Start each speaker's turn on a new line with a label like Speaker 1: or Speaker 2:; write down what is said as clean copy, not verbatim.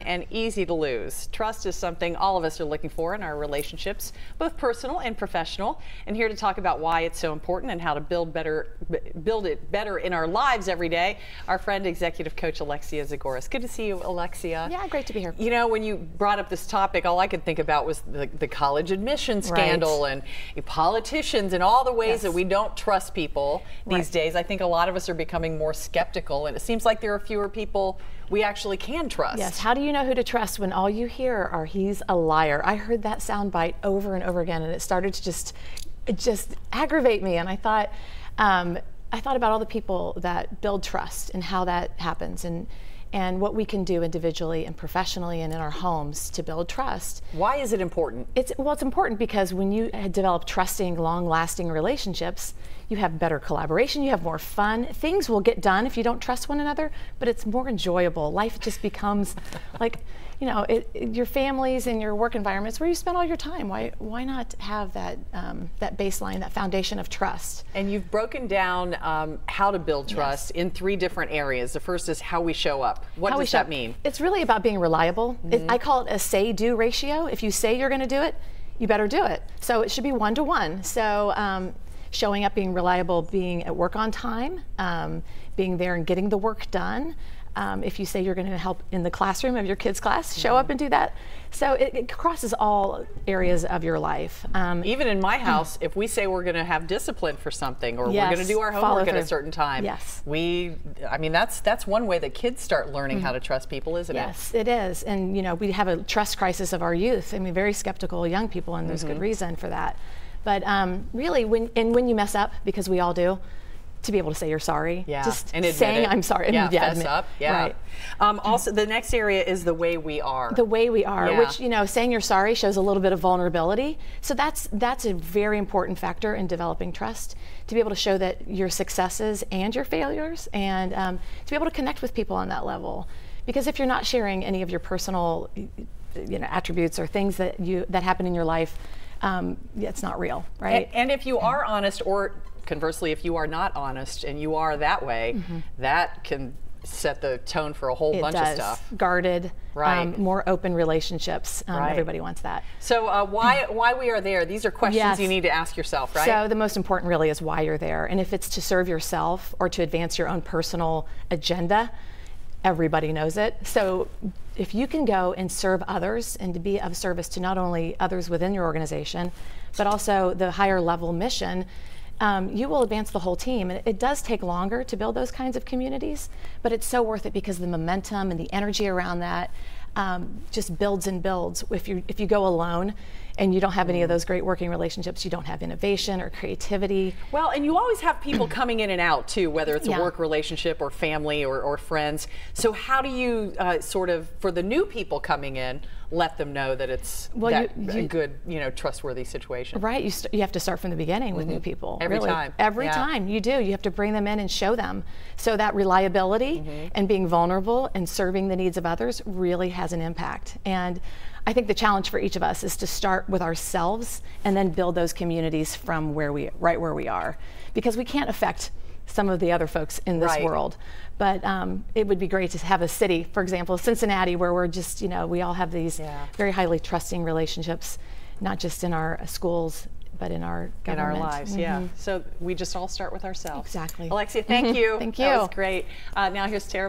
Speaker 1: and easy to lose. Trust is something all of us are looking for in our relationships, both personal and professional. And here to talk about why it's so important and how to build it better in our lives every day, our friend, executive coach Alexia Zigoris. Good to see you, Alexia.
Speaker 2: Yeah, great to be here.
Speaker 1: You know, when you brought up this topic, all I could think about was the college admission scandal and politicians and all the ways that we don't trust people these days. I think a lot of us are becoming more skeptical, and it seems like there are fewer people we actually can trust.
Speaker 2: Yes. How do you know who to trust when all you hear are "he's a liar"? I heard that soundbite over and over again, and it started to just aggravate me. And I thought about all the people that build trust and how that happens, and what we can do individually and professionally and in our homes to build trust.
Speaker 1: Why is it important?
Speaker 2: It's important because when you develop trusting, long-lasting relationships, you have better collaboration, you have more fun. Things will get done if you don't trust one another, but it's more enjoyable. Life just becomes like, you know, your families and your work environments where you spend all your time. Why not have that that baseline, that foundation of trust? And
Speaker 1: you've broken down how to build trust in 3 different areas. The first is how we show up. What does that mean?
Speaker 2: It's really about being reliable. I call it a say-do ratio. If you say you're going to do it, you better do it. So it should be 1-to-1. So showing up, being reliable, being at work on time, being there and getting the work done. If you say you're going to help in the classroom of your kids' class, show up and do that. So it crosses all areas of your life.
Speaker 1: Even in my house, if we say we're going to have discipline for something, or we're going to do our homework at a certain time, I mean, that's one way that kids start learning how to trust people, isn't it?
Speaker 2: Yes, it is. And you know, we have a trust crisis of our youth. I mean, very skeptical young people, and there's good reason for that. But really, when you mess up, because we all do, to be able to say you're sorry, just
Speaker 1: and
Speaker 2: saying I'm sorry,
Speaker 1: fess up, right. Also, the next area is the way we are.
Speaker 2: The way we are, which, you know, saying you're sorry shows a little bit of vulnerability. So that's a very important factor in developing trust, to be able to show that your successes and your failures, and to be able to connect with people on that level. Because if you're not sharing any of your personal, you know, attributes or things that happen in your life, it's not real, right?
Speaker 1: And if you are honest, or conversely, if you are not honest and you are that way, that can set the tone for a whole bunch of stuff.
Speaker 2: Guarded, more open relationships. Everybody wants that.
Speaker 1: So why we are there, these are questions you need to ask yourself, right?
Speaker 2: So the most important really is why you're there. And if it's to serve yourself or to advance your own personal agenda, everybody knows it. So if you can go and serve others and to be of service to not only others within your organization, but also the higher level mission, you will advance the whole team. And it does take longer to build those kinds of communities, but it's so worth it because the momentum and the energy around that just builds and builds. If you go alone and you don't have any of those great working relationships, you don't have innovation or creativity.
Speaker 1: Well, and you always have people coming in and out too, whether it's a work relationship or family or friends. So how do you sort of, for the new people coming in, let them know that it's a good, you know, trustworthy situation?
Speaker 2: Right, you have to start from the beginning with new people.
Speaker 1: Every time.
Speaker 2: Every time you do. You have to bring them in and show them. So that reliability and being vulnerable and serving the needs of others really has an impact. And I think the challenge for each of us is to start with ourselves and then build those communities from where we are. Because we can't affect some of the other folks in this world. But it would be great to have a city, for example, Cincinnati, where we're just, you know, we all have these very highly trusting relationships, not just in our schools, but in our government.
Speaker 1: In our lives, So we just all start with ourselves.
Speaker 2: Exactly.
Speaker 1: Alexia, thank you.
Speaker 2: Thank you.
Speaker 1: That was great. Now here's Tara.